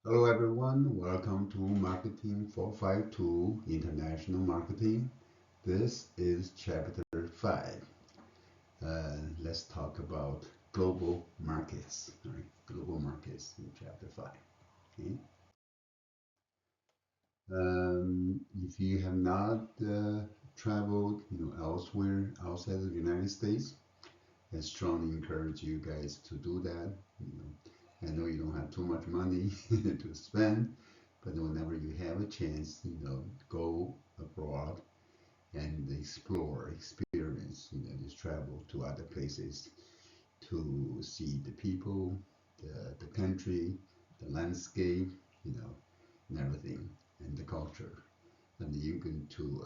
Hello everyone, welcome to Marketing 452 International Marketing. This is chapter 5. Let's talk about global markets. All right, global markets in chapter 5. Okay. If you have not traveled, elsewhere outside of the United States, I strongly encourage you guys to do that. I know you don't have too much money to spend, but whenever you have a chance, go abroad and explore, experience, just travel to other places to see the people, the country, the landscape, you know, and everything, and the culture. And you can to,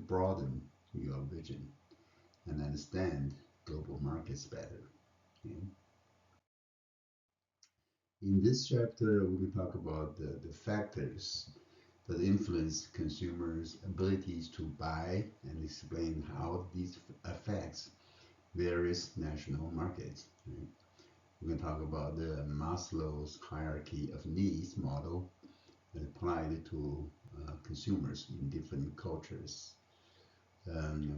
broaden your vision and understand global markets better. Okay? In this chapter, we will talk about the factors that influence consumers' abilities to buy and explain how these affects various national markets. Right? We're going to talk about the Maslow's hierarchy of needs model applied to consumers in different cultures.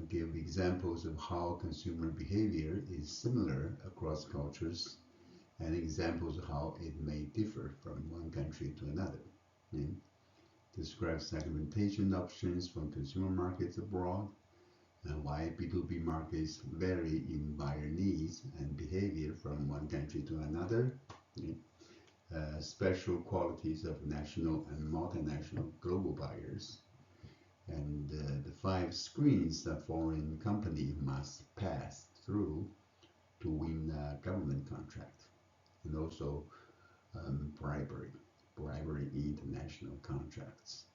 Give examples of how consumer behavior is similar across cultures and examples of how it may differ from one country to another. Okay? Describe segmentation options from consumer markets abroad and why B2B markets vary in buyer needs and behavior from one country to another. Okay? Special qualities of national and multinational global buyers, and the 5 screens that foreign company must pass through to win a government contract, and also bribery in international contracts.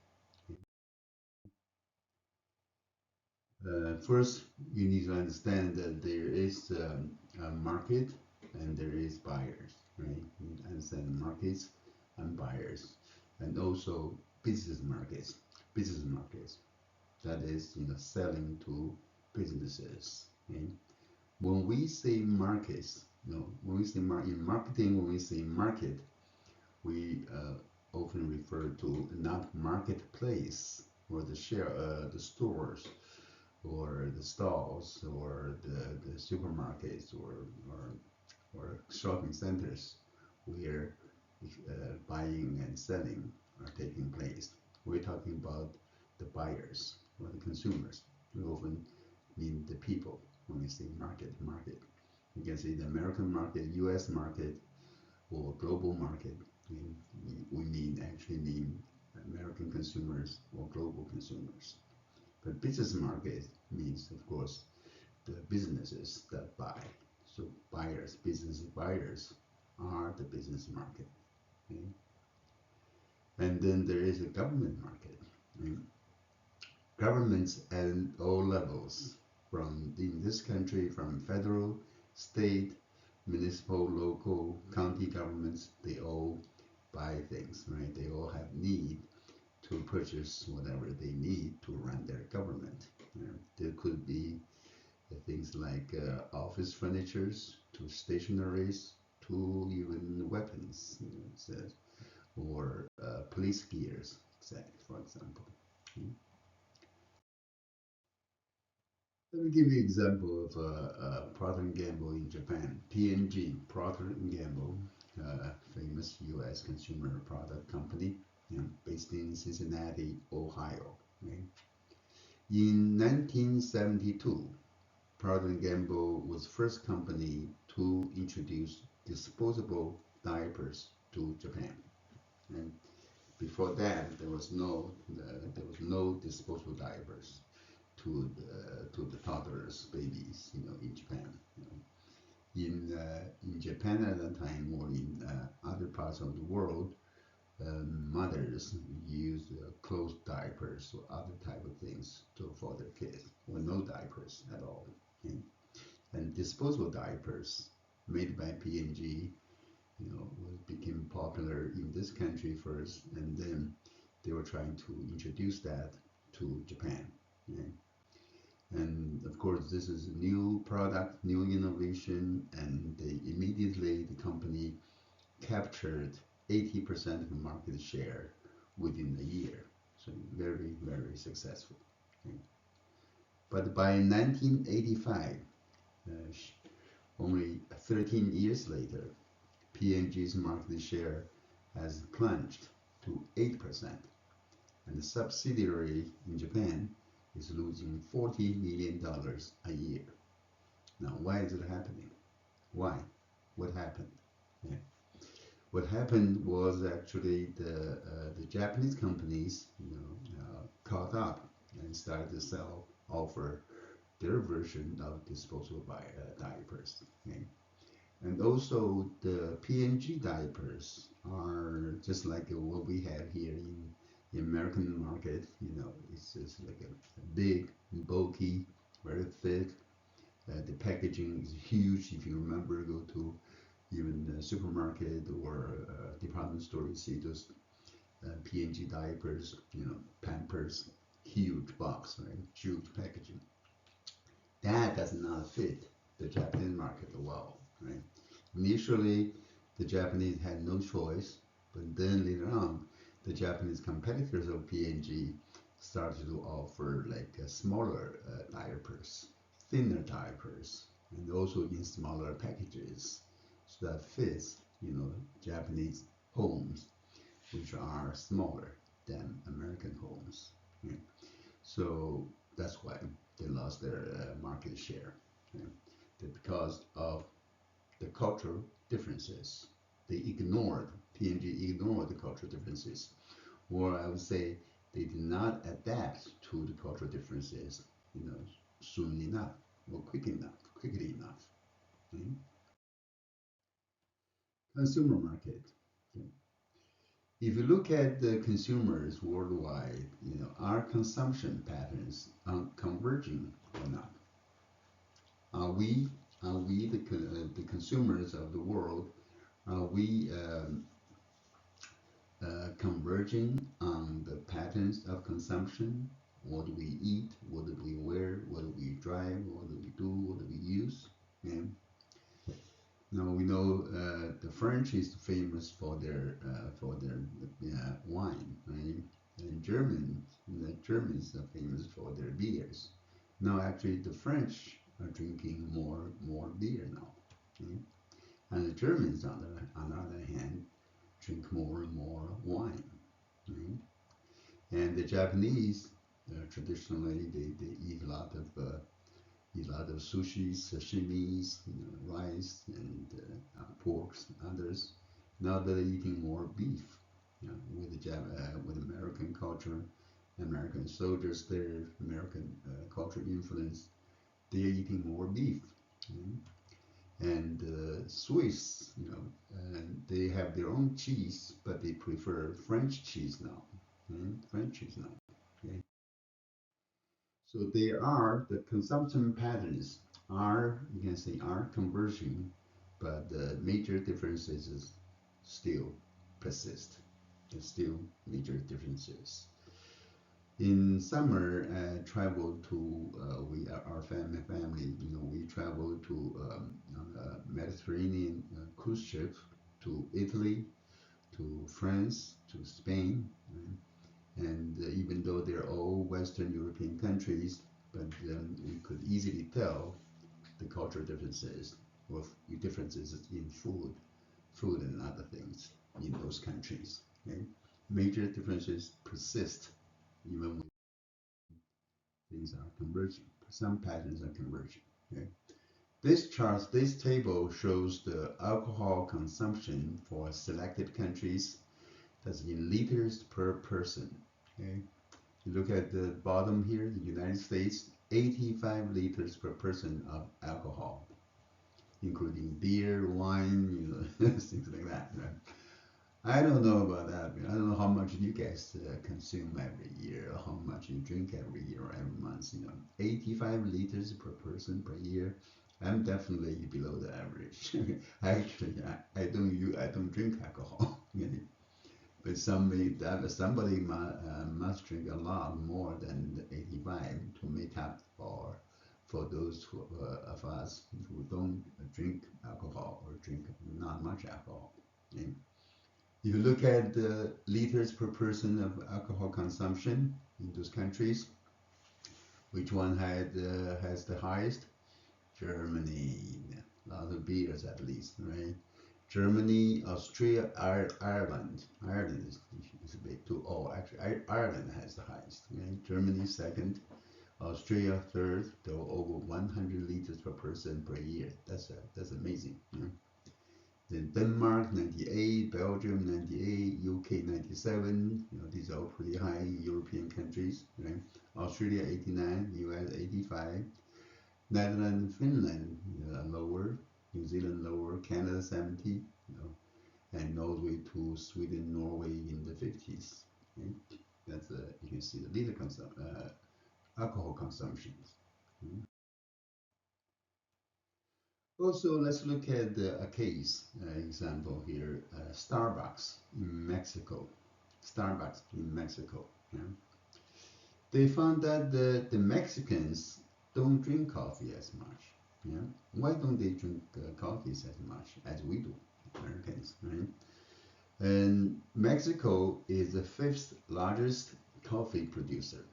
First, you need to understand that there is a market and there is buyers, right? You need to understand markets and buyers, and also business markets. Business markets, that is, selling to businesses. Okay? When we say markets, when we say in marketing, when we say market, we often refer to not marketplace or the stores or the stalls or the supermarkets or shopping centers where buying and selling are taking place. We're talking about the buyers or the consumers. We often mean the people when we say market. You can say the American market, US market, or global market. We actually mean American consumers or global consumers. But business market means, of course, the businesses that buy. So buyers, business buyers are the business market. Okay? And then there is a government market. Right? Governments at all levels, from in this country, from federal, state, municipal, local, county governments, they all buy things, right? They all have need to purchase whatever they need to run their government. There could be things like office furnitures to stationaries to even weapons, or police gears, for example. Hmm. Let me give you an example of Procter& and Gamble in Japan. P&G, Procter& and Gamble, famous U.S. consumer product company, based in Cincinnati, Ohio. Right? In 1972, Procter& and Gamble was the first company to introduce disposable diapers to Japan. And before that, there was no disposable diapers to the toddlers, babies, in Japan. In Japan at that time, or in other parts of the world, mothers use closed diapers or other type of things for their kids, or no diapers at all. Okay? And disposable diapers made by P&G, became popular in this country first, and then they were trying to introduce that to Japan. Okay? And of course, this is a new product, new innovation, and the company captured 80% of the market share within a year. So very, very successful. Okay. But by 1985, uh, only 13 years later, P&G's market share has plunged to 8%, and the subsidiary in Japan is losing $40 million a year. Now, why is it happening? Why? What happened? Yeah. What happened was actually the Japanese companies, caught up and started to offer their version of disposable diapers. Okay? And also the P&G diapers are just like what we have here in the American market. It's just like a big, bulky, very thick. The packaging is huge. If you remember, go to even the supermarket or department store, you see those P&G diapers, Pampers, huge box, right? Huge packaging. That does not fit the Japanese market well, right? Initially, the Japanese had no choice, but then later on, the Japanese competitors of P&G started to offer like smaller diapers, thinner diapers, and also in smaller packages, so that fits, Japanese homes, which are smaller than American homes. Okay? So that's why they lost their market share, okay? Because of the cultural differences. They ignored, P&G ignored the cultural differences, or I would say they did not adapt to the cultural differences, soon enough or quickly enough. Okay? Consumer market. Okay? If you look at the consumers worldwide, are consumption patterns converging or not? Are we, the consumers of the world, are we converging on the patterns of consumption? What do we eat? What do we wear? What do we drive? What do we do? What do we use? Okay? Now we know the French is famous for their wine, right? And the Germans are famous for their beers. Now actually the French are drinking more beer now, okay? And the Germans on the other hand drink more and more wine, right? And the Japanese traditionally they eat a lot of sushi, sashimis, rice, and porks, and others. Now they're eating more beef. With American culture, American soldiers there, American culture influence, they're eating more beef. Mm. And Swiss, and they have their own cheese, but they prefer French cheese now. French cheese now. Okay? So the consumption patterns are, you can say, are converging, but the major differences still persist. There's still major differences. In summer, I traveled to our family. We traveled to on a Mediterranean cruise ship to Italy, to France, to Spain, right? And even though they're all Western European countries, but we could easily tell the cultural differences or differences in food and other things in those countries. Okay? Major differences persist even when things are converging. Some patterns are converging. Okay? This table shows the alcohol consumption for selected countries. That's in liters per person. Okay? You look at the bottom here, the United States, 85 liters per person of alcohol, including beer, wine, things like that. Right? I don't know about that. I don't know how much you guys consume every year, or how much you drink every year or every month. 85 liters per person per year. I'm definitely below the average. Actually, I don't drink alcohol. But somebody must drink a lot more than 85 to make up for those of us who don't drink alcohol or drink not much alcohol. Okay? If you look at the liters per person of alcohol consumption in those countries, which one has the highest? Germany, a lot of beers at least, right? Germany, Austria, Ireland. Ireland is a bit too. Oh, actually, Ireland has the highest. Right? Germany second, Austria third. They're over 100 liters per person per year. That's amazing. Yeah. Then Denmark 98, Belgium 98, UK 97. These are all pretty high European countries. Right? Australia 89, US 85. Netherlands and Finland lower, New Zealand lower, Canada 70, and Norway to Sweden, Norway in the 50s. Okay? That's you can see the alcohol consumptions. Mm. Also, let's look at a case example here. Starbucks in Mexico. Starbucks in Mexico. Yeah? They found that the Mexicans don't drink coffee as much. Yeah? Why don't they drink coffees as much as we do, Americans, right? And Mexico is the fifth largest coffee producer.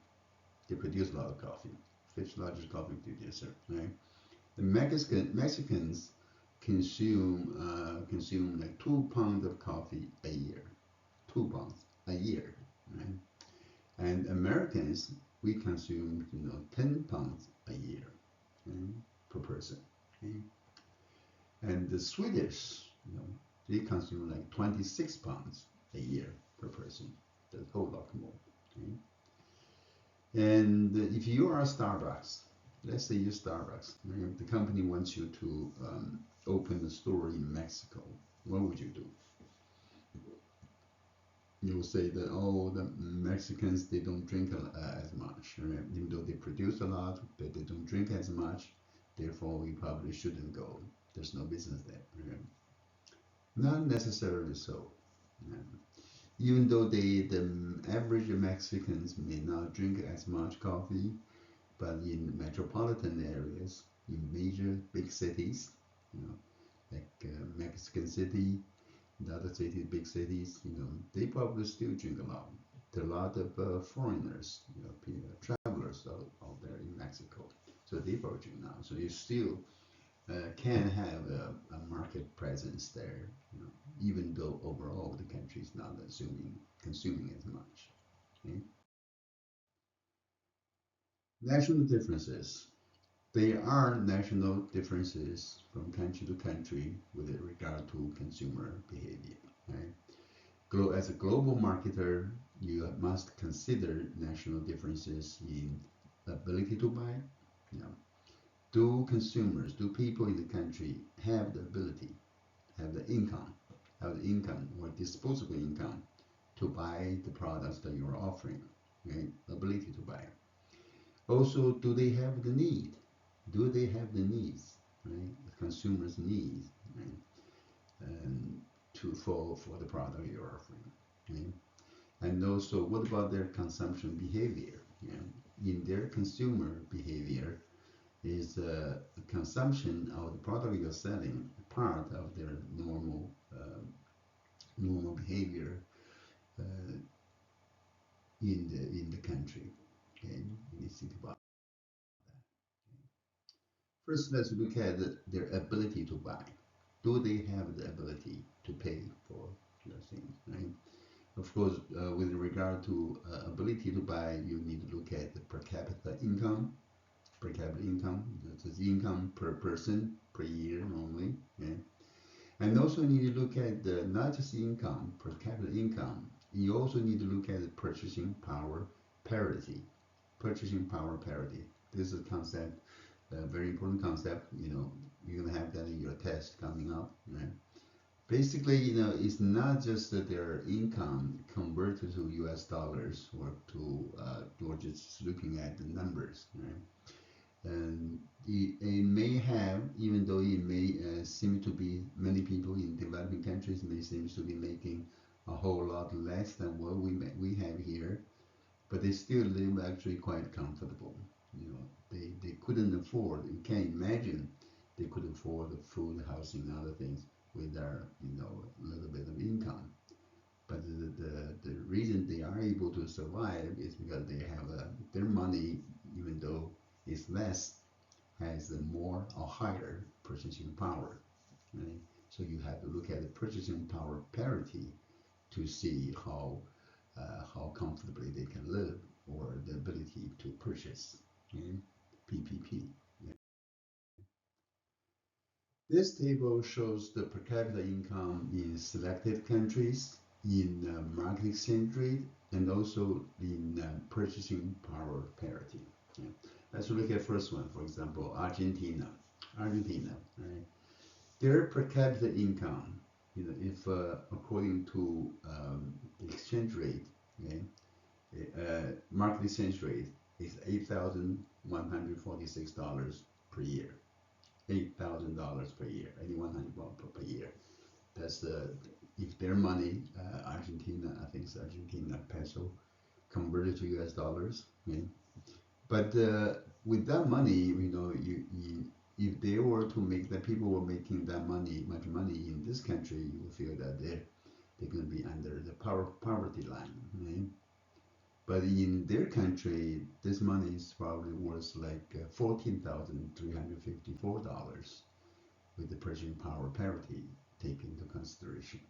They produce a lot of coffee. Fifth largest coffee producer, right? The Mexicans consume like 2 pounds of coffee a year. 2 pounds a year, right? And Americans, we consume 10 pounds a year, okay, per person. Okay? And the Swedish, they consume like 26 pounds a year per person. That's a whole lot more. Okay? And if you are a Starbucks, let's say you're Starbucks, the company wants you to open a store in Mexico, what would you do? You will say that, oh, the Mexicans, they don't drink as much, right? Even though they produce a lot, but they don't drink as much, therefore we probably shouldn't go. There's no business there, right? Not necessarily so. Yeah. Even though the average Mexicans may not drink as much coffee, but in metropolitan areas, in major big cities, you know, like Mexican City, the other cities, big cities, they probably still drink a lot. There are a lot of foreigners, travelers out there in Mexico, so they probably drink now. So you still can have a market presence there, even though overall the country is not consuming as much. Okay? National differences. There are national differences from country to country with regard to consumer behavior. Right? As a global marketer, you must consider national differences in ability to buy. You know, do people in the country have the ability, have the income or disposable income to buy the products that you're offering? Right? Ability to buy. Also, do they have the need? Do they have the needs? Right? The consumer's needs, right? And for the product you're offering. Okay? And also, what about their consumption behavior? In their consumer behavior, is consumption of the product you're selling part of their normal behavior uh, in the country? Okay, you need to think about that. First, let's look at their ability to buy. Do they have the ability to pay for your things? Right? Of course, with regard to ability to buy, you need to look at the per capita income. Per capita income, that is income per person per year normally. Okay? And also need to look at not just income, per capita income. You also need to look at the purchasing power parity. Purchasing power parity. This is a concept, a very important concept. You're gonna have that in your test coming up. Right? Basically, it's not just that their income converted to U.S. dollars or just looking at the numbers, right? And it may have, even though it may seem to be many people in developing countries may seem to be making a whole lot less than what we have here, but they still live actually quite comfortable. They couldn't afford. You can't imagine they could afford the food, housing, and other things with their little bit of income. reason they are able to survive is because they have their money, even though it's less, has a more or higher purchasing power, right? So you have to look at the purchasing power parity to see how comfortably they can live or the ability to purchase, okay? PPP. This table shows the per capita income in selected countries, in market exchange rate, and also in purchasing power parity. Yeah. Let's look at first one, for example, Argentina. Argentina, right? Their per capita income, if according to the exchange rate, okay, market exchange rate is $8,146 per year. $8,000 per year, $8,100 per year. That's if their money, Argentina, I think it's Argentina peso, converted to US dollars. Okay? But with that money, if they were to make that people were making that money, much money in this country, you will feel that they're going to be under the poverty line. Right? But in their country, this money is probably worth like $14,354 with the purchasing power parity taken into consideration.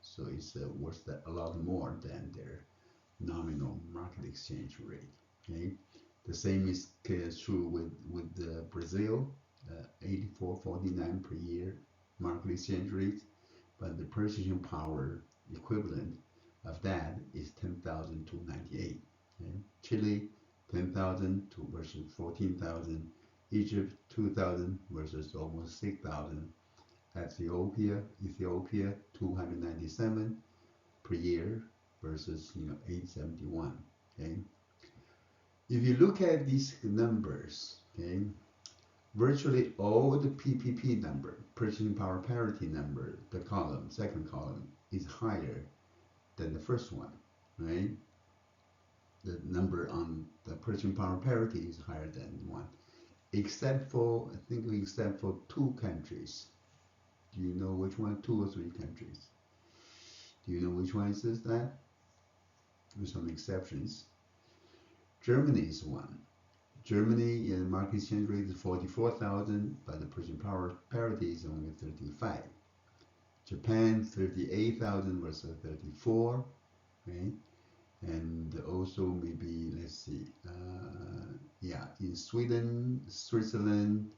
So it's worth a lot more than their nominal market exchange rate. Okay, the same is true with Brazil, 84.49 per year market exchange rate, but the purchasing power equivalent of that is 10,298. Okay? Chile 10,000 to versus 14,000. Egypt 2,000 versus almost 6,000. Ethiopia 297 per year versus 871. Okay, if you look at these numbers, okay, virtually all the PPP number, purchasing power parity number, the second column is higher than the first one, right? The number on the purchasing power parity is higher than one, except for I think except for two countries. Do you know which one? Two or three countries. Do you know which one is that? With some exceptions. Germany is one. Germany in market exchange rate is 44,000, but the purchasing power parity is only 35. Japan 38,000 versus 34, right? And also maybe let's see, yeah, in Sweden, Switzerland,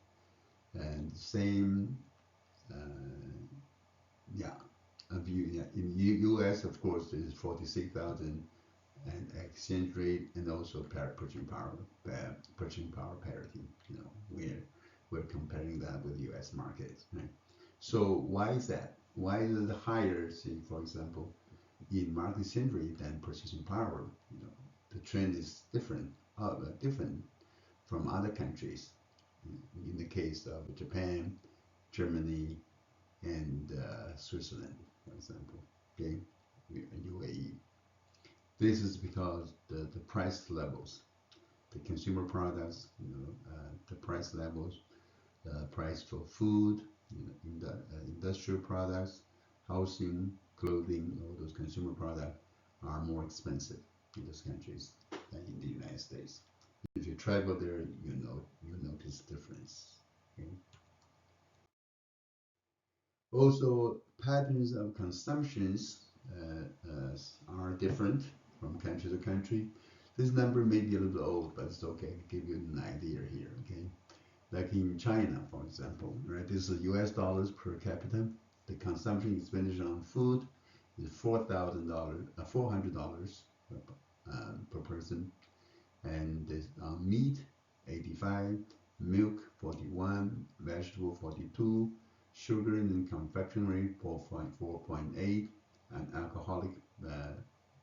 and same, uh, yeah, yeah, in U.S. of course is 46,000 and exchange rate and also purchasing power parity. We're comparing that with U.S. markets, right? So why is that? Why is it higher, say for example, in market exchange rate than purchasing power? The trend is different from other countries. In the case of Japan, Germany, and Switzerland, for example, okay, UAE. This is because the price levels, the consumer products, the price levels, price for food, in the industrial products, housing, clothing, all those consumer products are more expensive in those countries than in the United States. If you travel there, you notice difference. Okay? Also, patterns of consumptions are different from country to country. This number may be a little old, but it's okay to give you an idea here. Okay, like in China, for example, right? This is U.S. dollars per capita. The consumption expenditure on food is $4,000, $400 per person, and this meat 85, milk 41, vegetable 42, sugar and confectionery 4.8, and alcoholic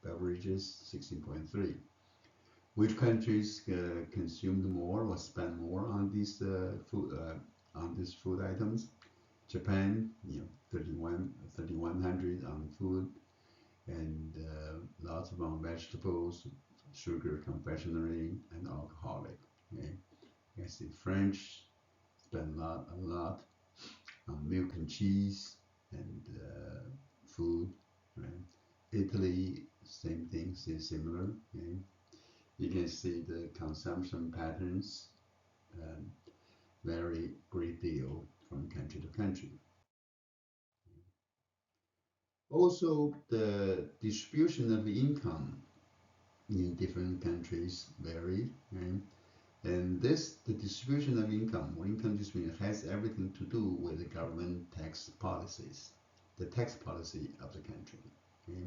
beverages 16.3. Which countries consumed more or spent more on these food items? Japan, 3,100 on food, and lots of on vegetables, sugar, confectionery, and alcoholic. Okay, I see French spend a lot on milk and cheese and food. Right? Italy same thing, similar. Okay? You can see the consumption patterns um, vary great deal from country to country. Also, the distribution of income in different countries vary, right? And the distribution of income or income distribution has everything to do with the government tax policies, the tax policy of the country. Okay?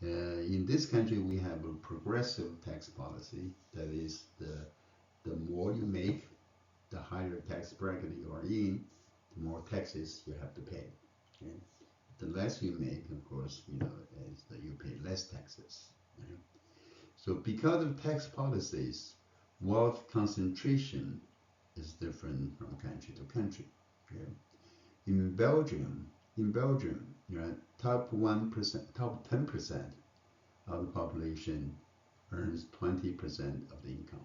In this country, we have a progressive tax policy. That is, the more you make, the higher tax bracket you are in, the more taxes you have to pay. Okay? The less you make, of course, is that you pay less taxes. Right? So because of tax policies, wealth concentration is different from country to country. Okay? In Belgium, top 1%, top 10% of the population earns 20% of the income.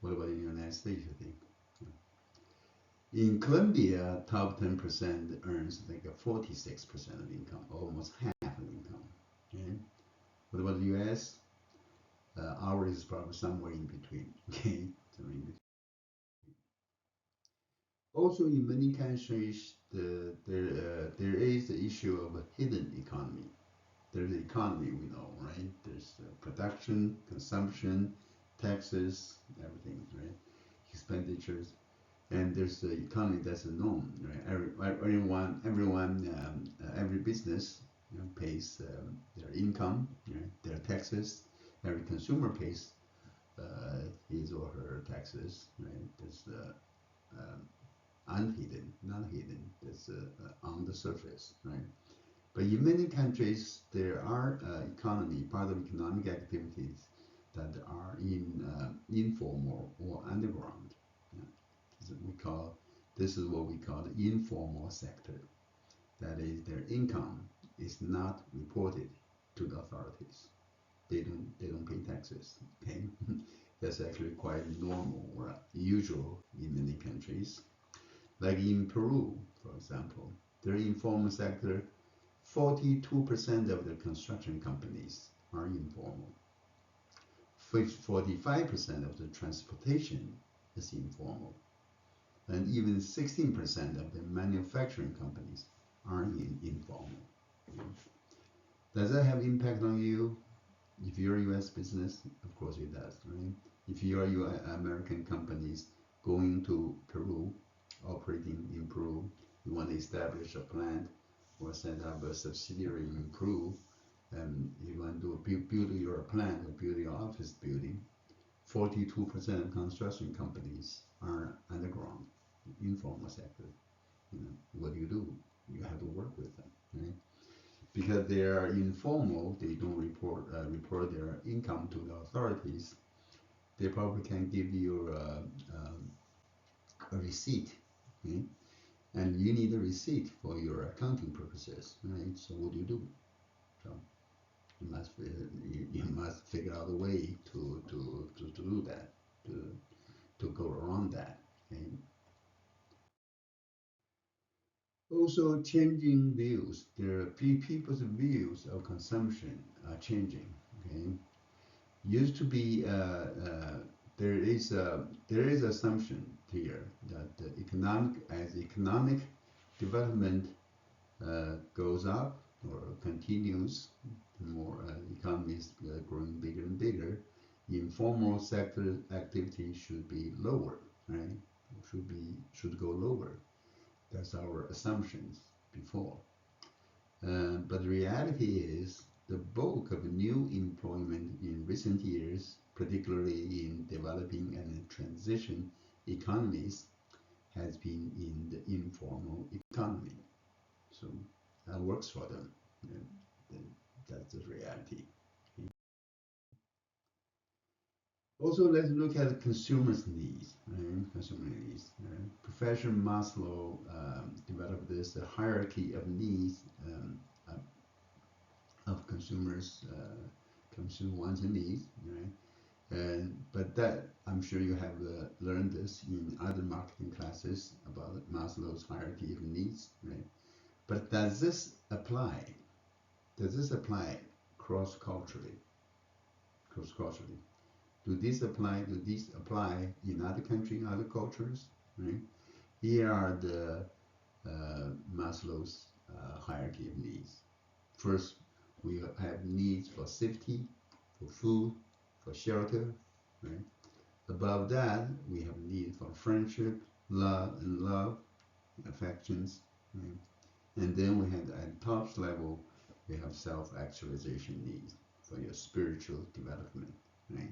What about in the United States, you think? In Colombia, top 10% earns like a 46% of income, almost half of income. Okay? What about the US? Ours is probably somewhere in between. Okay? Somewhere in between. Also, in many countries, there is the issue of a hidden economy. There's the economy we know, right? There's production, consumption, taxes, everything, right? Expenditures, and there's the economy that's known, right? Every business pays their income, right? Their taxes. Every consumer pays his or her taxes, right? There's unhidden, not hidden. That's on the surface, right? But in many countries, there are part of economic activities that are in informal or underground. Yeah. This is what we call the informal sector. That is, their income is not reported to the authorities. They don't pay taxes. Okay, that's actually quite normal or usual in many countries. Like in Peru, for example, their informal sector 42% of the construction companies are informal. 45% of the transportation is informal. And even 16% of the manufacturing companies are informal. Does that have impact on you? If you're a US business, of course it does, right? If you are American companies going to Peru, operating in Peru, you want to establish a plant or set up a subsidiary in Peru, and you want to build your plant or build your office building, 42% of construction companies are underground, informal sector. What do? You have to work with them, right? Because they are informal, they don't report their income to the authorities. They probably can give you a receipt, right? And you need a receipt for your accounting purposes, right? So what do? So you must figure out a way to do that, to go around that. Okay? Also, changing views. People's views of consumption are changing. Okay, used to be there is assumption here that economic development goes up or continues, the more economy is growing bigger and bigger, informal sector activity should be lower, right? Should go lower. That's our assumptions before. But the reality is the bulk of new employment in recent years, particularly in developing and transition economies, has been in the informal economy. So that works for them. That's the reality. Also, let's look at consumers' needs. Right? Consumer needs. Right? Professor Maslow developed this hierarchy of needs of consumers, consumer wants and needs. Right? But that I'm sure you have learned this in other marketing classes about Maslow's hierarchy of needs. Right? But does this apply cross-culturally. Cross-culturally. Do these apply? Do these apply in other countries, other cultures? Right? Here are the Maslow's hierarchy of needs. First, we have needs for safety, for food, for shelter. Right? Above that, we have need for friendship, love, affections. Right? And then we have at top level, we have self-actualization needs for your spiritual development. Right?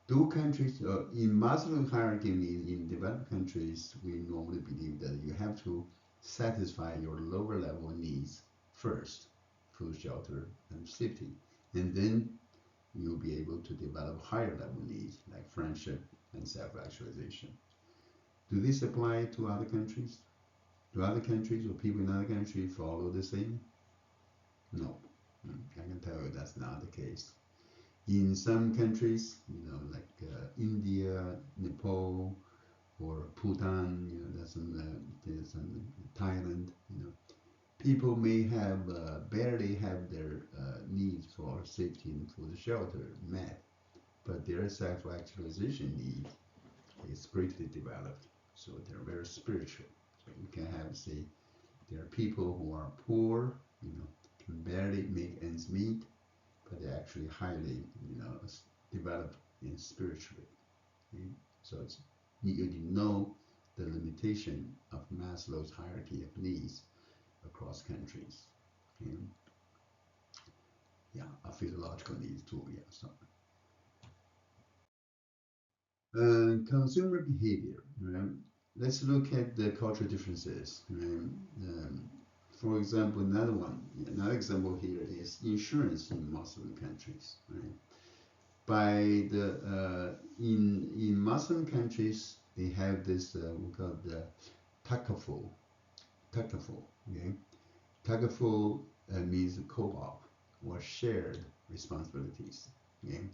Do countries in Maslow hierarchy needs in developed countries, we normally believe that you have to satisfy your lower level needs first, food, shelter, and safety, and then you'll be able to develop higher level needs like friendship and self-actualization. Do this apply to other countries? Do other countries or people in other countries follow the same? No. I can tell you that's not the case. In some countries, like India, Nepal, or Bhutan, there's some Thailand, people may have barely have their needs for safety and food shelter met, but their self-actualization need is greatly developed. So they're very spiritual. So you can have, say, there are people who are poor, can barely make ends meet, but they're actually highly, developed in spiritually. Okay? So you know the limitation of Maslow's hierarchy of needs across countries. Okay? Yeah, physiological needs too. Yeah, so consumer behavior. Right? Let's look at the cultural differences. Right? For example, another example here is insurance in Muslim countries. Right? By the in Muslim countries, they have this we call the takaful. Takaful. Okay, takaful means co-op or shared responsibilities. Okay,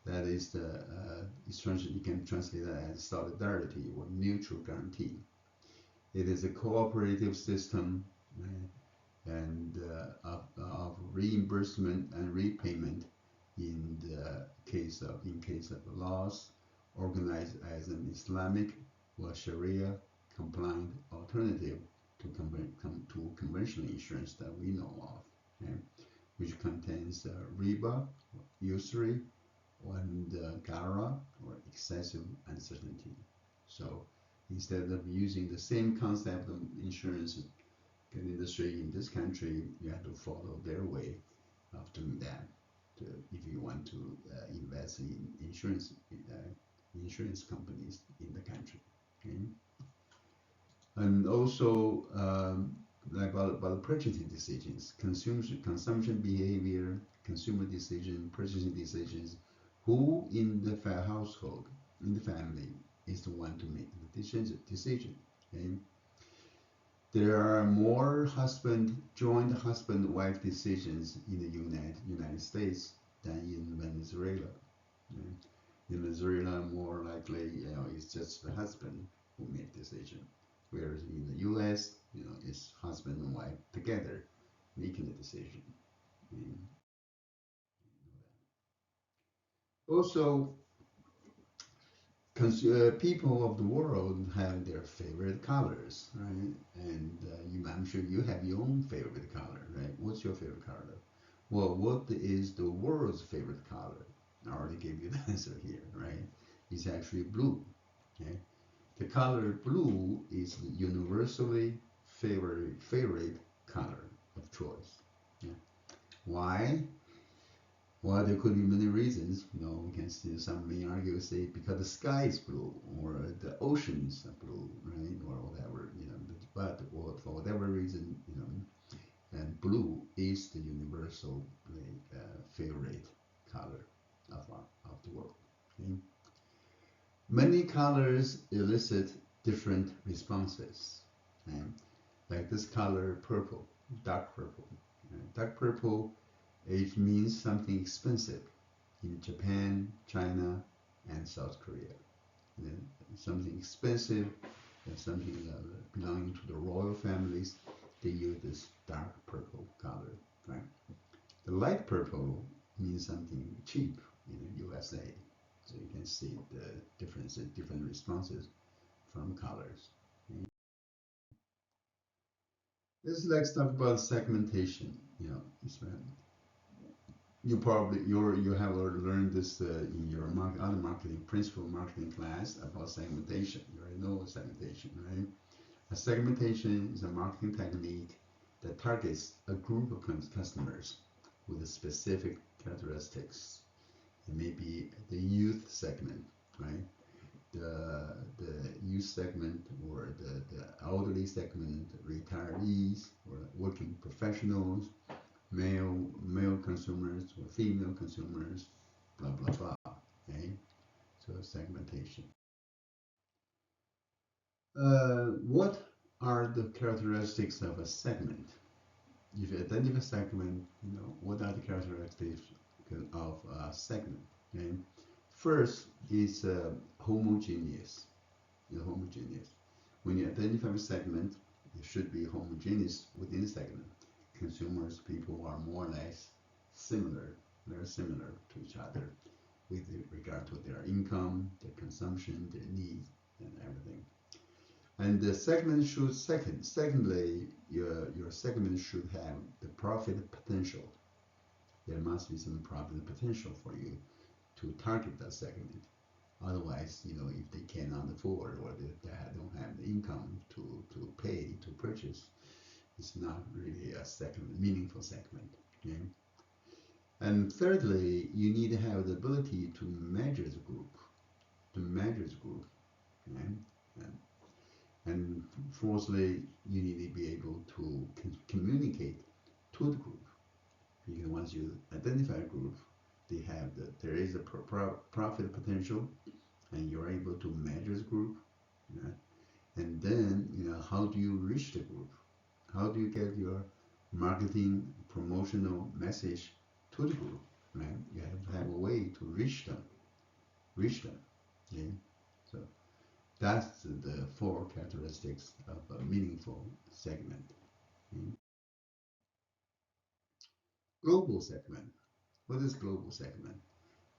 that is you can translate that as solidarity or mutual guarantee. It is a cooperative system, right, and of reimbursement and repayment in case of loss, organized as an Islamic or Sharia compliant alternative to conventional insurance that we know of, okay, which contains riba, usury, and gara, or excessive uncertainty. So instead of using the same concept of insurance industry in this country, you have to follow their way of doing that if you want to invest in insurance companies in the country. Okay? And also about purchasing decisions, consumption behavior, consumer decision, purchasing decisions. Who in the household, in the family, is the one to make the decision? Okay? There are more joint husband-wife decisions in the United States than in Venezuela. Okay? In Venezuela, more likely, it's just the husband who make decision, whereas in the U.S., it's husband and wife together making the decision. And also, people of the world have their favorite colors, right? And I'm sure you have your own favorite color, right? What's your favorite color? Well, what is the world's favorite color? I already gave you the answer here, right? It's actually blue. Okay, the color blue is the universally favorite color of choice. Yeah. Why? Well, there could be many reasons. We can see some may argue, say, because the sky is blue or the oceans are blue, right, or whatever, But for whatever reason, and blue is the universal favorite color of the world. Okay? Many colors elicit different responses. Okay? Like this color, purple, dark purple. Dark purple, it means something expensive in Japan, China, and South Korea. And then something expensive and something belonging to the royal families, they use this dark purple color, right? The light purple means something cheap in the USA. So you can see the differences, different responses from colors. Okay. Let's talk about segmentation. You have learned this in your other marketing principal marketing class about segmentation. You already know segmentation, right? A segmentation is a marketing technique that targets a group of customers with specific characteristics. It may be the youth segment, right? The youth segment or the elderly segment, retirees or working professionals, male consumers or female consumers, blah blah blah. Okay, so segmentation. What are the characteristics of a segment? If you identify a segment, what are the characteristics of a segment? Okay, first is homogeneous. Homogeneous. When you identify a segment, it should be homogeneous within the segment. Consumers, people are more or less similar, very similar to each other with regard to their income, their consumption, their needs, and everything. And the segment should secondly, your segment should have the profit potential. There must be some profit potential for you to target that segment. Otherwise, if they cannot afford or they don't have the income to pay to purchase, it's not really a segment, meaningful segment. Okay? And thirdly, you need to have the ability to measure the group, okay? And, and fourthly, you need to be able to communicate to the group. Because once you identify a group, there is a profit potential, and you're able to measure the group. And then, how do you reach the group? How do you get your marketing promotional message to the group? Right? You have to have a way to reach them. Okay? So that's the four characteristics of a meaningful segment. Okay? Global segment. What is global segment?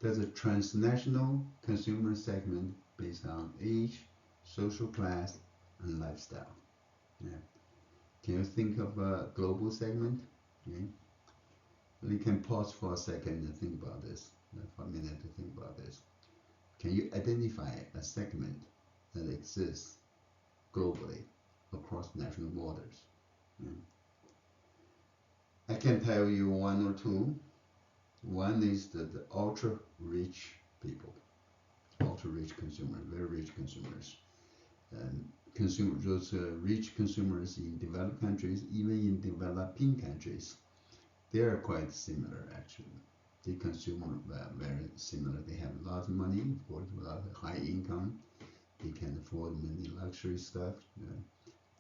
There's a transnational consumer segment based on age, social class, and lifestyle. Yeah. Can you think of a global segment? Okay. You can pause for a second and think about this. For a minute to think about this. Can you identify a segment that exists globally across national borders? Yeah. I can tell you one or two. One is the ultra rich people, ultra rich consumers, very rich consumers, and those rich consumers in developed countries, even in developing countries, they are quite similar actually. They consume very similar. They have a lot of money, of course, a lot of high income. They can afford many luxury stuff.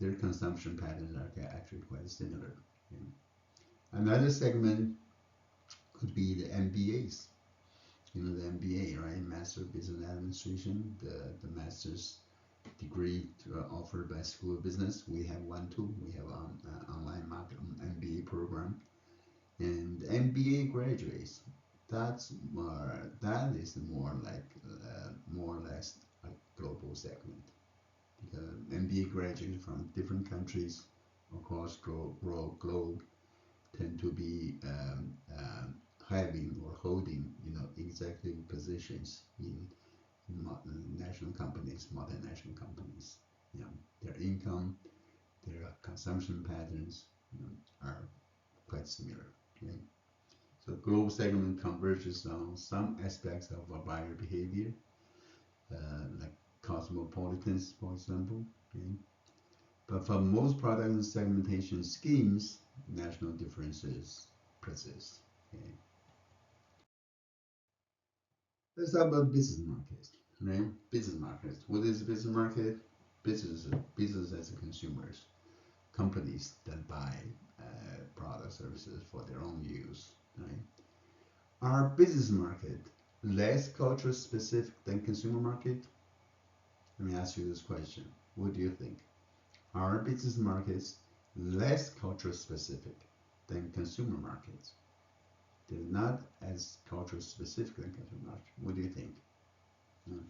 Their consumption patterns are actually quite similar. Okay. Another segment could be the MBAs. The MBA, right? Master of Business Administration, the master's degree offered by School of Business. We have one too. We have an online MBA program, and MBA graduates. That is more or less a global segment. Because MBA graduates from different countries across globe tend to be having or holding executive positions in national companies, multinational companies. Their income, their consumption patterns are quite similar. Okay? So global segment converges on some aspects of a buyer behavior, like cosmopolitans, for example. Okay? But for most product and segmentation schemes, national differences persist. Okay? Let's talk about business markets. Right? Business markets. What is a business market? Business as consumers, companies that buy products, services for their own use. Right? Are business market less culture specific than consumer market? Let me ask you this question. What do you think? Are business markets less culture specific than consumer markets? They're not as culture specific like culture knowledge. What do you think? Hmm.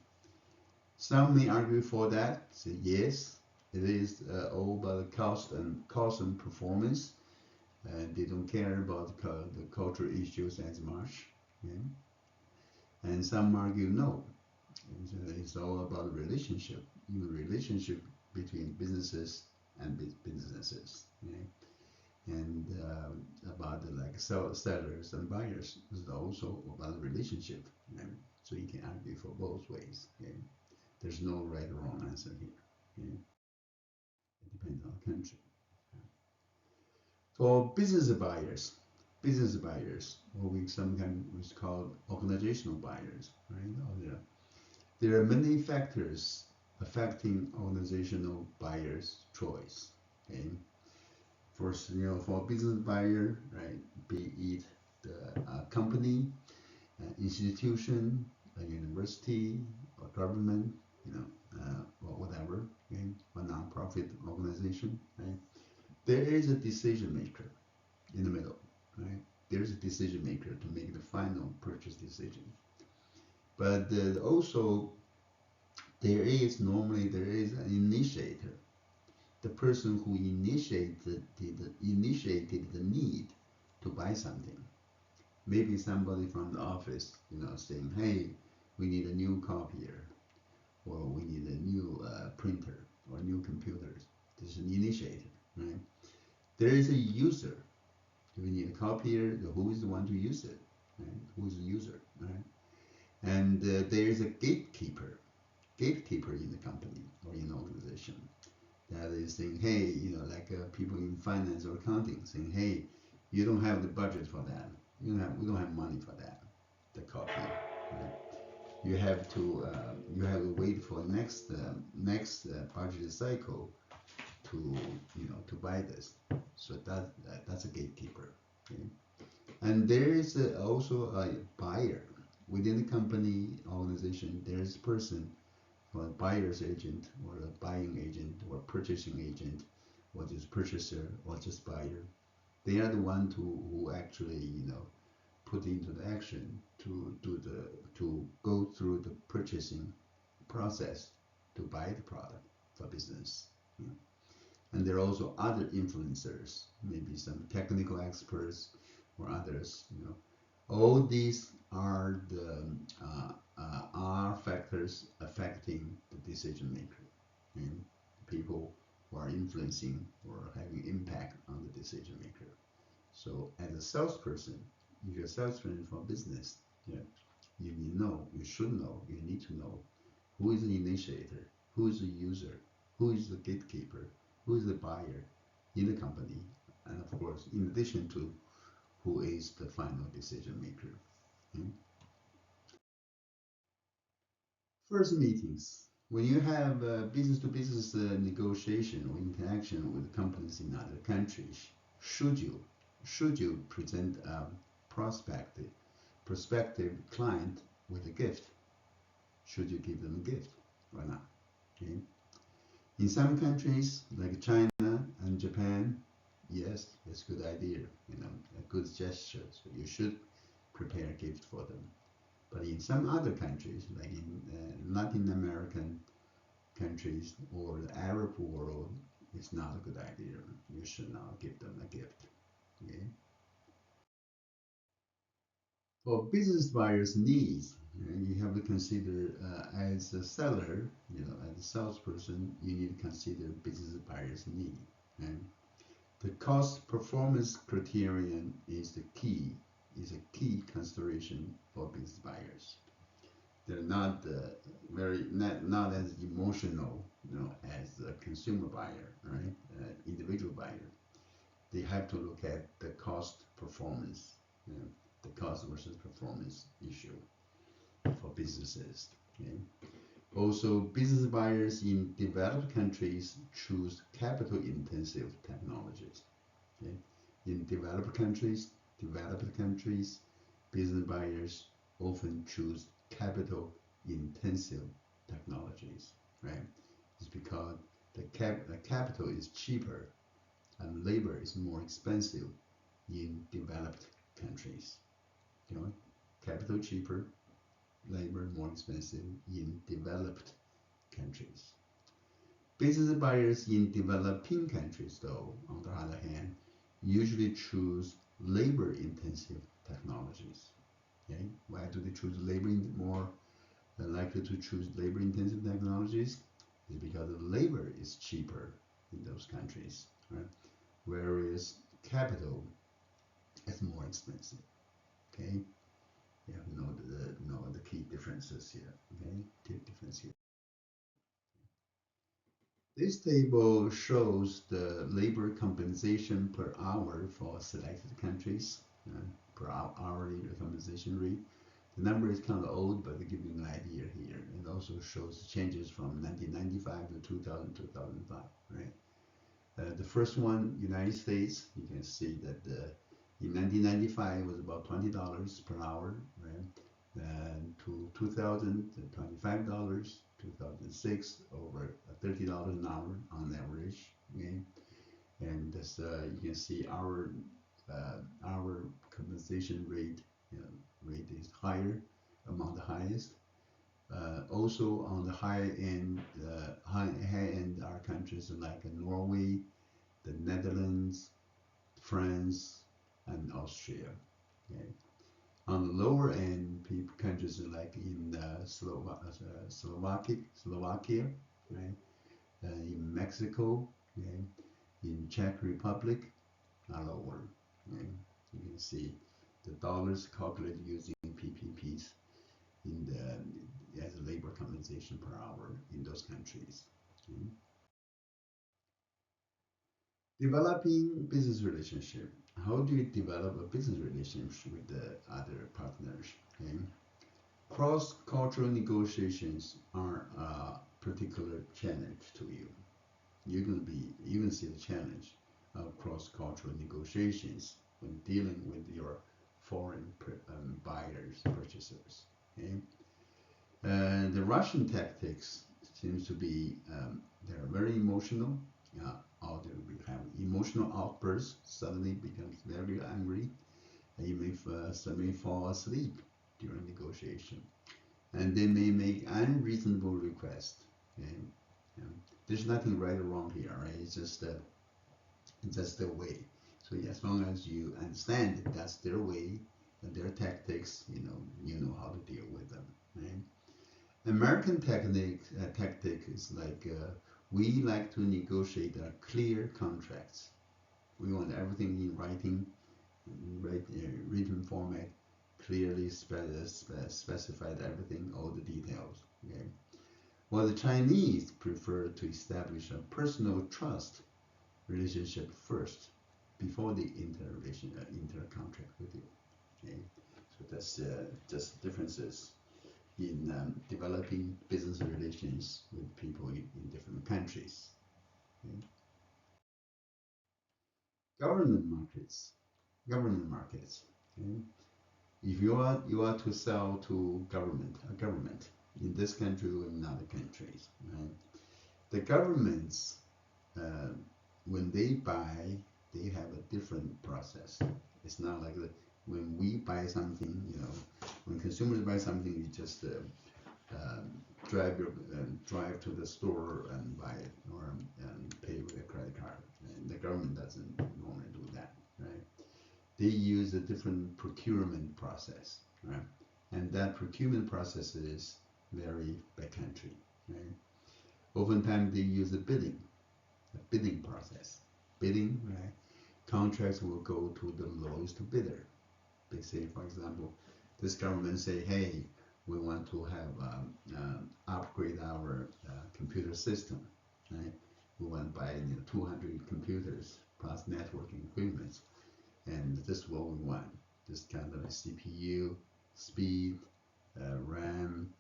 Some may argue for that. Say yes, it is all about cost and performance, and they don't care about the cultural issues as much. Okay? And some argue no, it's all about relationship, even relationship between businesses and businesses. Okay? And about the like sellers and buyers is also about the relationship. Okay? So you can argue for both ways. Okay? There's no right or wrong answer here. Okay? It depends on the country. For business buyers, or we sometimes call organizational buyers, right? There are many factors affecting organizational buyers' choice. Okay, first, for a business buyer, right, be it the company, institution, a university, or government, or whatever, okay, a non-profit organization, right? There is a decision maker in the middle, right? There's a decision maker to make the final purchase decision. But also there is an initiator, the person who initiated the need to buy something. Maybe somebody from the office, saying, "Hey, we need a new copier, or we need a new printer, or new computers." This is an initiator, right? There is a user. If you need a copier, who is the one to use it? Right? Who is the user? Right? And there is a gatekeeper in the company or in the organization that is saying, hey, like people in finance or accounting saying, hey, you don't have the budget for that. We don't have money for that. The copy, right? You have to wait for next budget cycle to buy this. So that's a gatekeeper. Okay? And there is also a buyer within the company organization. There is a person, or a buyer's agent, or a buying agent, or purchasing agent, or just purchaser, or just buyer. They are the one who actually put into the action to go through the purchasing process to buy the product for business. You know. And there are also other influencers, maybe some technical experts or others. All these are the are factors affecting the decision maker, and people who are influencing or having impact on the decision maker. So, as a salesperson, if you're a salesperson for business, yeah, you should know, you need to know who is the initiator, who is the user, who is the gatekeeper, who is the buyer in the company, and of course, in addition to who is the final decision maker. Hmm? First meetings. When you have business-to-business negotiation or interaction with companies in other countries, should you should you present a prospective prospective client with a gift? Should you give them a gift or not? Okay. In some countries like China and Japan, yes, it's a good idea. A good gesture. So you should prepare a gift for them. But in some other countries, like in Latin American countries or the Arab world, it's not a good idea. You should not give them a gift. Okay? For business buyers' needs, you have to consider as a seller, as a salesperson, you need to consider business buyers' need. Okay? The cost performance criterion is a key consideration for business buyers. They're not not as emotional, as a consumer buyer, right? Individual buyer. They have to look at the cost performance, the cost versus performance issue for businesses. Okay? Also, business buyers in developed countries choose capital intensive technologies. Okay? In developed countries, business buyers often choose capital intensive technologies, right? It's because the capital is cheaper and labor is more expensive in developed countries. You know, capital cheaper, labor more expensive in developed countries. Business buyers in developing countries, though, on the other hand, usually choose labor-intensive technologies. Okay, why do they choose more likely to choose labor-intensive technologies? Is because the labor is cheaper in those countries, right? Whereas capital is more expensive. Okay, you have to know the key differences here. Okay, key difference here. This table shows the labor compensation per hour for selected countries, per hourly compensation rate. The number is kind of old, but to give you an idea here. It also shows changes from 1995 to 2000, 2005, right? The first one, United States, you can see that in 1995 it was about $20 per hour, right? And to 2000, $25, 2006, over $30 an hour on average, okay? And this, you can see our compensation rate, rate is higher, among the highest. Also on the high end are countries like Norway, the Netherlands, France, and Austria. Okay. On the lower end, countries like in Slovakia, right? In Mexico, okay? In Czech Republic, are lower. Okay? You can see the dollars calculated using PPPs in the as a labor compensation per hour in those countries. Okay? Developing business relationship. How do you develop a business relationship with the other partners? Okay? Cross-cultural negotiations are a particular challenge to you. You're gonna see the challenge of cross-cultural negotiations when dealing with your foreign buyers, purchasers. Okay? The Russian tactics seems to be they're very emotional. Or they have emotional outbursts. Suddenly becomes very angry, and you may suddenly fall asleep during negotiation, and they may make unreasonable requests. Okay? There's nothing right or wrong here, right? It's just their way. So as long as you understand that that's their way and their tactics, you know how to deal with them, right? American tactic is like we like to negotiate clear contracts. We want everything in writing, written format, clearly specified everything, all the details. Okay. While the Chinese prefer to establish a personal trust relationship first before they enter a contract with you. Okay. So that's just differences in developing business relations with people in different countries. Okay? Government markets. Government markets. Okay? If you are to sell to a government in this country or in other countries, right? The governments, uh, when they buy, they have a different process. It's not like when we buy something, when consumers buy something, you just um, drive to the store and buy it or pay with a credit card. And the government doesn't normally do that, right? They use a different procurement process, right? And that procurement processes vary by country, right? Oftentimes they use a bidding process. Bidding, right? Contracts will go to the lowest bidder. They say, for example, this government say, hey, we want to have upgrade our computer system, right? We want to buy 200 computers plus networking equipment, and this is what we want. This kind of CPU, speed, RAM,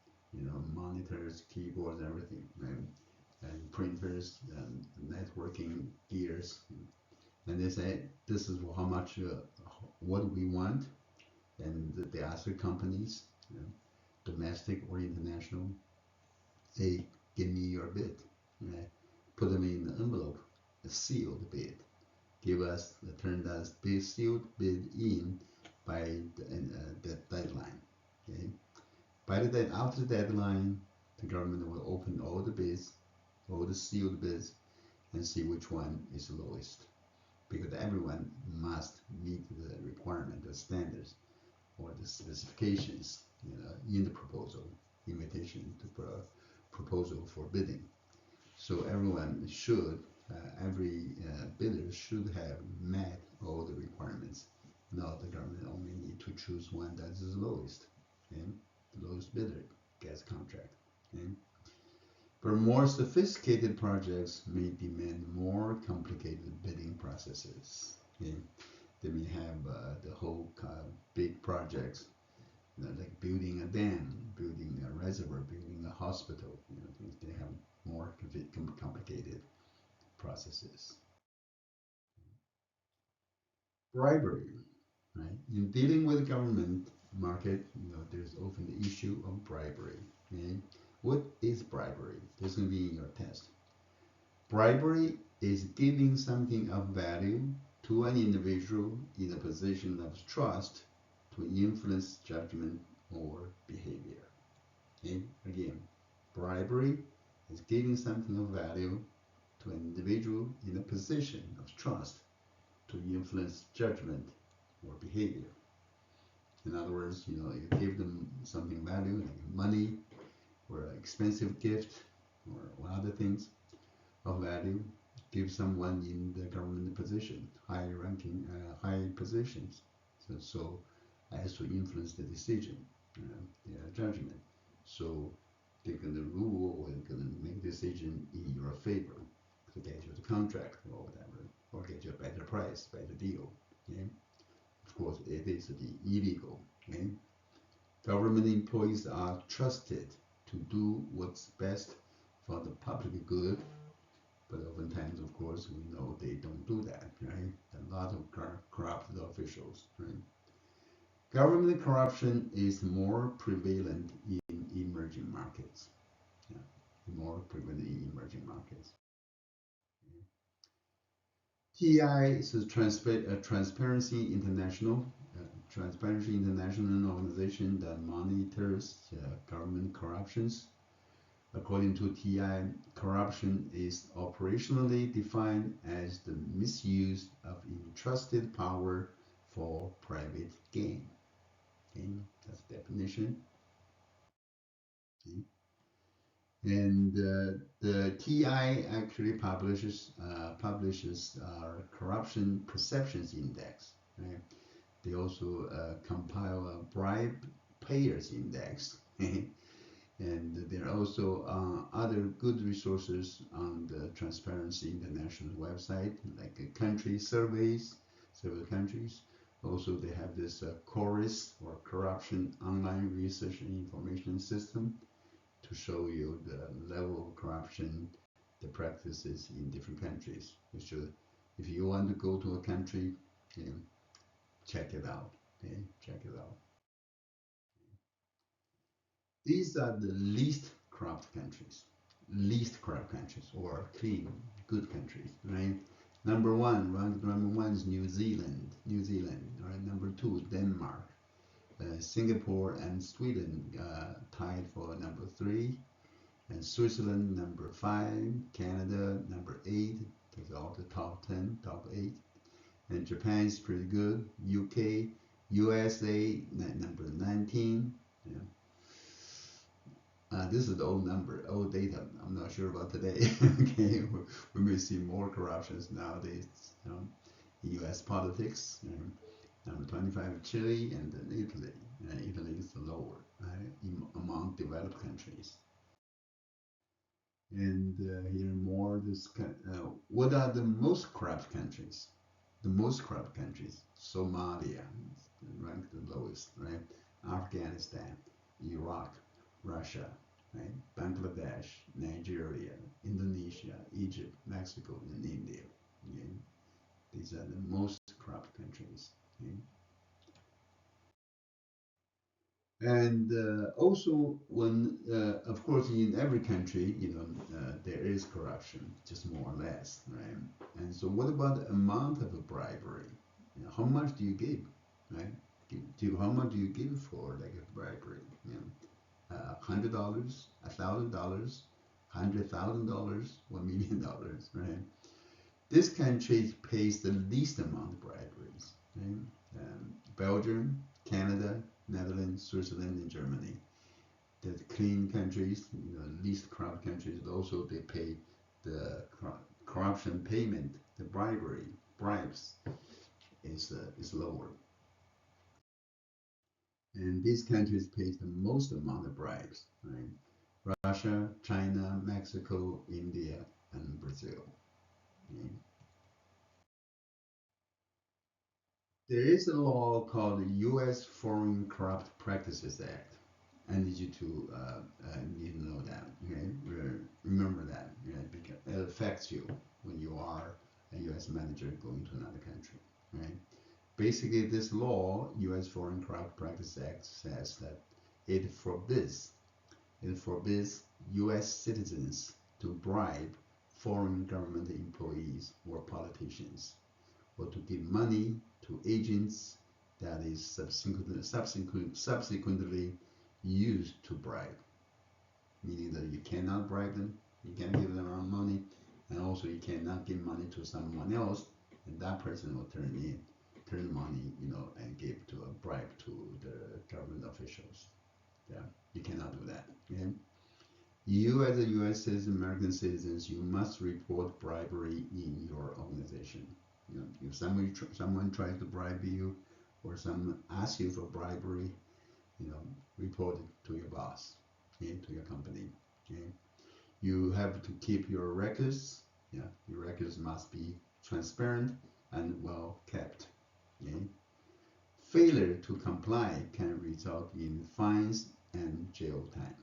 monitors, keyboards, everything, right? And printers and networking gears. And they say this is how much, what we want, and they ask the companies, domestic or international, say, give me your bid. Right? Put them in the envelope, a sealed bid. Turn that sealed bid in by the deadline. Okay, after the deadline, the government will open all the bids, all the sealed bids, and see which one is the lowest. Because everyone must meet the requirement, the standards, or the specifications, in the proposal, invitation to proposal for bidding. So everyone should, every bidder should have met all the requirements. Now the government only need to choose one that is the lowest, and the lowest bidder gets contract. Okay? But more sophisticated projects may demand more complicated bidding processes. Okay? They may have the whole big projects, like building a dam, building a reservoir, building a hospital. They have more complicated processes. Bribery, right? In dealing with the government market, there's often the issue of bribery. Okay? What is bribery? This is going to be in your test. Bribery is giving something of value to an individual in a position of trust to influence judgment or behavior. Okay? Again, bribery is giving something of value to an individual in a position of trust to influence judgment or behavior. In other words, you give them something value, like money or an expensive gift or other things of value, give someone in the government position, high ranking, high positions, so as to influence the decision, their judgment. So they're going to rule or they're going to make a decision in your favor to get you the contract or whatever, or get you a better price, better deal. Okay? Of course, it is illegal. Okay? Government employees are trusted to do what's best for the public good, but oftentimes, of course, we know they don't do that, right? A lot of corrupt officials, right? Government corruption is more prevalent in emerging markets. Yeah, more prevalent in emerging markets. TI is Transparency International. Transparency International, an organization that monitors government corruptions. According to TI, corruption is operationally defined as the misuse of entrusted power for private gain. Okay, that's the definition. Okay. And the TI actually publishes our corruption perceptions index. Right? They also compile a bribe payers index. And there are also other good resources on the Transparency International website, like country surveys, several countries. Also, they have this CORIS, or Corruption Online Research and Information System, to show you the level of corruption, the practices in different countries. If you want to go to a country, check it out. Okay? Check it out. These are the least corrupt countries, or clean, good countries, right? Number one is New Zealand, right? Number two, Denmark, Singapore and Sweden tied for number three, and Switzerland number five, Canada number eight, that's all the top 10, top eight, and Japan is pretty good, UK, USA number 19, yeah. This is the old number, old data. I'm not sure about today. Okay, we may see more corruptions nowadays. In U.S. politics. Number 25, Chile, and then Italy. Italy is the lower, right, among developed countries. And here more this. What are the most corrupt countries? The most corrupt countries: Somalia, ranked the lowest, right? Afghanistan, Iraq, Russia, right? Bangladesh, Nigeria, Indonesia, Egypt, Mexico, and India. Okay? These are the most corrupt countries. Okay? And also, of course, in every country, there is corruption, just more or less, right? And so, what about the amount of a bribery? How much do you give, right? how much do you give for like a bribery? You know, $100, $1,000, $100,000, $1 million, right? This country pays the least amount of briberies, right? Belgium, Canada, Netherlands, Switzerland, and Germany. The clean countries, you know, least corrupt countries, also they pay the corruption payment, the bribery, bribes is lower. And these countries pay the most amount of bribes, right? Russia, China, Mexico, India, and Brazil. Okay? There is a law called the U.S. Foreign Corrupt Practices Act. I need you to need to know that. Okay, remember that. Okay? Because it affects you when you are a U.S. manager going to another country. Right? Basically, this law, U.S. Foreign Corrupt Practice Act, says that it forbids it forbids U.S. citizens to bribe foreign government employees or politicians, or to give money to agents that is subsequently used to bribe, meaning that you cannot bribe them, you can't give them money, and also you cannot give money to someone else, and that person will turn the money, you know, and give to a bribe to the government officials. Yeah, you cannot do that. Okay? You, as a U.S. citizen, American citizens, you must report bribery in your organization. You know, if someone tries to bribe you, or someone asks you for bribery, you know, report it to your boss, okay, to your company. Okay, you have to keep your records. Yeah, your records must be transparent and well kept. Okay, failure to comply can result in fines and jail time.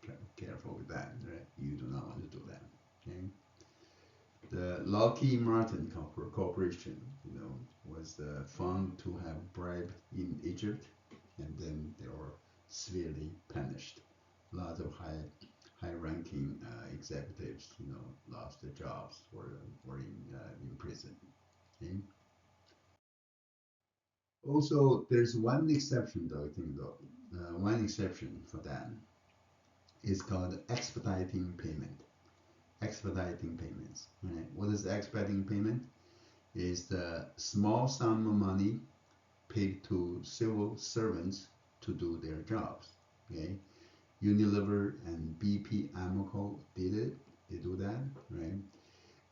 Be careful with that. Right? You do not want to do that. Okay. The Lockheed Martin Corporation, you know, was found to have bribed in Egypt, and then they were severely punished. Lots of high-ranking executives, you know, lost their jobs or were in prison. Okay? Also, there's one exception, though. I think though, one exception for that is called expediting payment. Expediting payments. Right? What is expediting payment? Is the small sum of money paid to civil servants to do their jobs. Okay, Unilever and BP Amoco did it. They do that, right?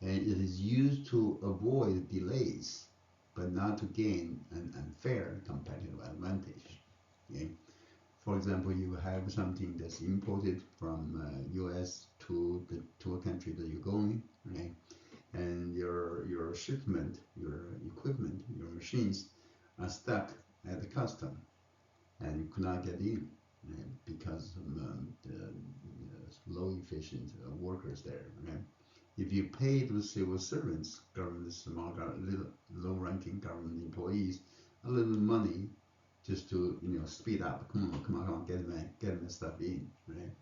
And it is used to avoid delays, but not to gain an unfair competitive advantage. Okay? For example, you have something that's imported from U.S. to a country that you're going, right? And your shipment, your equipment, your machines are stuck at the custom, and you could not get in, right? Because of the low efficient workers there, right? If you pay those civil servants, government, low ranking government employees, a little money just to speed up. Come on, get my stuff in, right?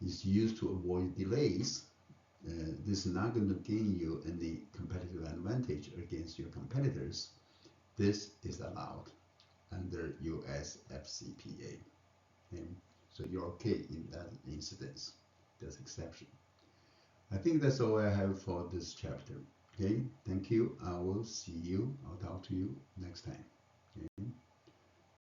It's used to avoid delays. This is not going to gain you any competitive advantage against your competitors. This is allowed under US FCPA. Okay? So you're okay in that instance. That's exception. I think that's all I have for this chapter. Okay, thank you. I will see you. I'll talk to you next time.